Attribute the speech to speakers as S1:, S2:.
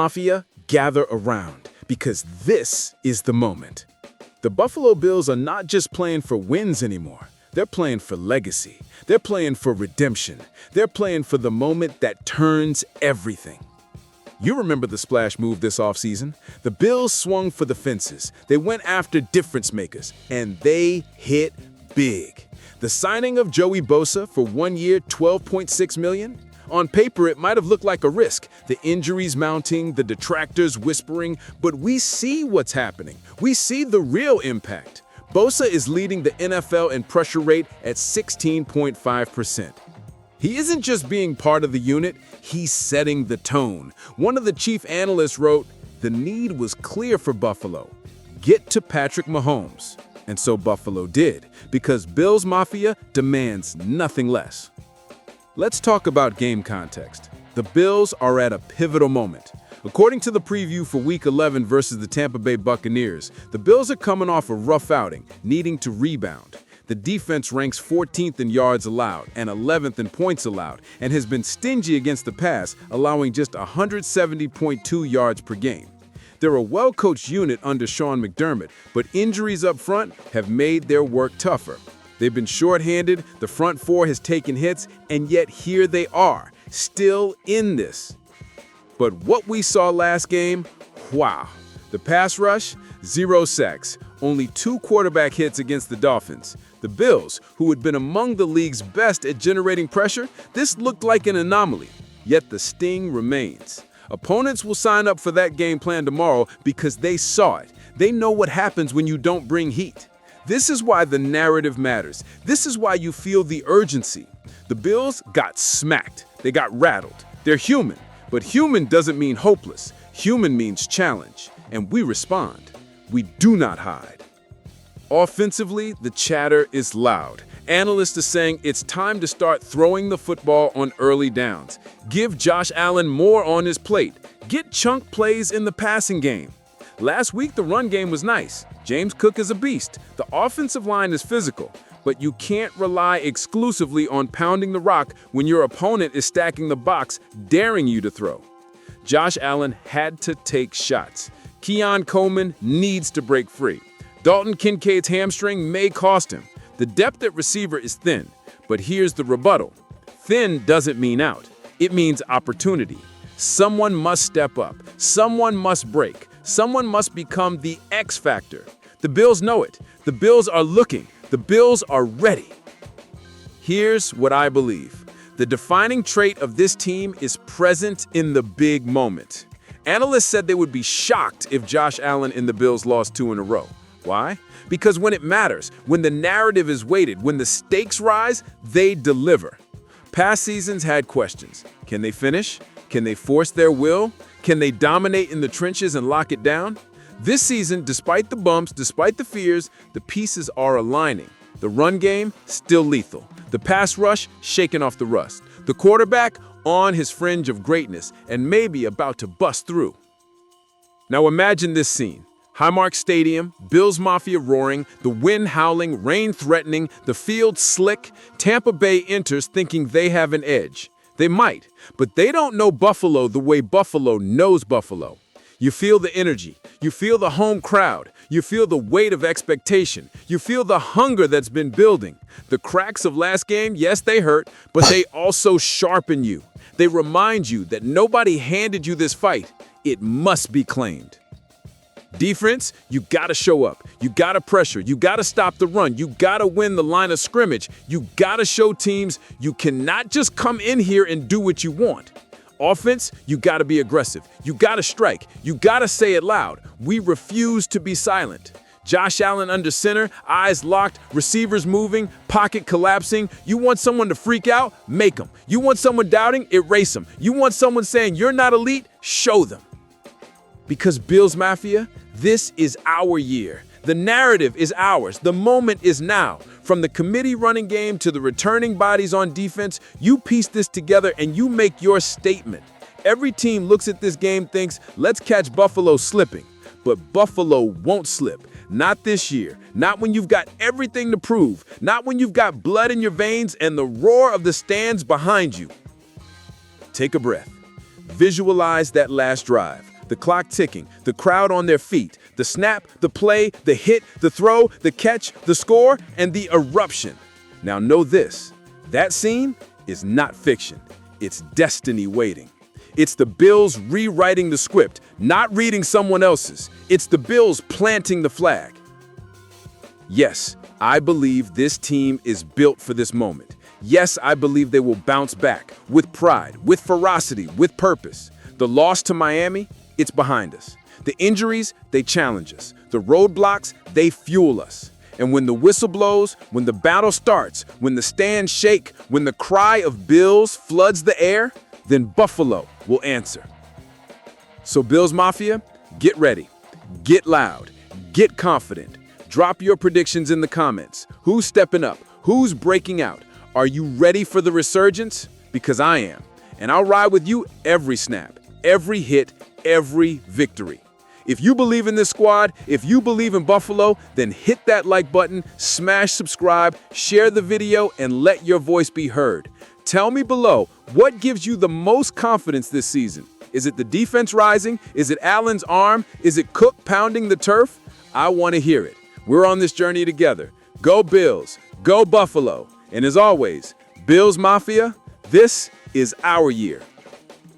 S1: Mafia, gather around, because this is the moment. The Buffalo Bills are not just playing for wins anymore. They're playing for legacy. They're playing for redemption. They're playing for the moment that turns everything. You remember the splash move this offseason? The Bills swung for the fences. They went after difference makers, and they hit big. The signing of Joey Bosa for 1 year, $12.6 million? On paper, it might have looked like a risk. The injuries mounting, the detractors whispering, but we see what's happening. We see the real impact. Bosa is leading the NFL in pressure rate at 16.5%. He isn't just being part of the unit, he's setting the tone. One of the chief analysts wrote, "The need was clear for Buffalo. Get to Patrick Mahomes." And so Buffalo did, because Bills Mafia demands nothing less. Let's talk about game context. The Bills are at a pivotal moment. According to the preview for Week 11 versus the Tampa Bay Buccaneers, the Bills are coming off a rough outing, needing to rebound. The defense ranks 14th in yards allowed and 11th in points allowed, and has been stingy against the pass, allowing just 170.2 yards per game. They're a well-coached unit under Sean McDermott, but injuries up front have made their work tougher. They've been shorthanded, the front four has taken hits, and yet here they are, still in this. But what we saw last game, wow. The pass rush, 0 sacks, only 2 quarterback hits against the Dolphins. The Bills, who had been among the league's best at generating pressure, this looked like an anomaly, yet the sting remains. Opponents will sign up for that game plan tomorrow because they saw it. They know what happens when you don't bring heat. This is why the narrative matters. This is why you feel the urgency. The Bills got smacked. They got rattled. They're human. But human doesn't mean hopeless. Human means challenge. And we respond. We do not hide. Offensively, the chatter is loud. Analysts are saying it's time to start throwing the football on early downs. Give Josh Allen more on his plate. Get chunk plays in the passing game. Last week, the run game was nice. James Cook is a beast. The offensive line is physical, but you can't rely exclusively on pounding the rock when your opponent is stacking the box, daring you to throw. Josh Allen had to take shots. Keon Coleman needs to break free. Dalton Kincaid's hamstring may cost him. The depth at receiver is thin, but here's the rebuttal. Thin doesn't mean out. It means opportunity. Someone must step up. Someone must break. Someone must become the X factor. The Bills know it. The Bills are looking. The Bills are ready. Here's what I believe. The defining trait of this team is present in the big moment. Analysts said they would be shocked if Josh Allen and the Bills lost 2 in a row. Why? Because when it matters, when the narrative is weighted, when the stakes rise, they deliver. Past seasons had questions. Can they finish? Can they force their will? Can they dominate in the trenches and lock it down? This season, despite the bumps, despite the fears, the pieces are aligning. The run game, still lethal. The pass rush, shaking off the rust. The quarterback, on his fringe of greatness and maybe about to bust through. Now imagine this scene. Highmark Stadium, Bills Mafia roaring, the wind howling, rain threatening, the field slick. Tampa Bay enters thinking they have an edge. They might, but they don't know Buffalo the way Buffalo knows Buffalo. You feel the energy. You feel the home crowd. You feel the weight of expectation. You feel the hunger that's been building. The cracks of last game, yes, they hurt, but they also sharpen you. They remind you that nobody handed you this fight. It must be claimed. Defense, you gotta show up. You gotta pressure. You gotta stop the run. You gotta win the line of scrimmage. You gotta show teams you cannot just come in here and do what you want. Offense, you gotta be aggressive. You gotta strike. You gotta say it loud. We refuse to be silent. Josh Allen under center, eyes locked, receivers moving, pocket collapsing. You want someone to freak out? Make them. You want someone doubting? Erase them. You want someone saying you're not elite? Show them. Because Bills Mafia, this is our year. The narrative is ours. The moment is now. From the committee running game to the returning bodies on defense, you piece this together and you make your statement. Every team looks at this game, thinks, let's catch Buffalo slipping. But Buffalo won't slip. Not this year. Not when you've got everything to prove. Not when you've got blood in your veins and the roar of the stands behind you. Take a breath. Visualize that last drive. the clock ticking, the crowd on their feet, the snap, the play, the hit, the throw, the catch, the score, and the eruption. Now know this, that scene is not fiction. It's destiny waiting. It's the Bills rewriting the script, not reading someone else's. It's the Bills planting the flag. Yes, I believe this team is built for this moment. Yes, I believe they will bounce back with pride, with ferocity, with purpose. The loss to Miami, it's behind us. The injuries, they challenge us. The roadblocks, they fuel us. And when the whistle blows, when the battle starts, when the stands shake, when the cry of Bills floods the air, then Buffalo will answer. So Bills Mafia, get ready, get loud, get confident. Drop your predictions in the comments. Who's stepping up? Who's breaking out? Are you ready for the resurgence? Because I am. And I'll ride with you every snap, every hit, every victory. If you believe in this squad, if you believe in Buffalo, then hit that like button, smash subscribe, share the video, and let your voice be heard. Tell me below, what gives you the most confidence this season? Is it the defense rising? Is it Allen's arm? Is it Cook pounding the turf? I want to hear it. We're on this journey together. Go Bills, go Buffalo. And as always, Bills Mafia, this is our year.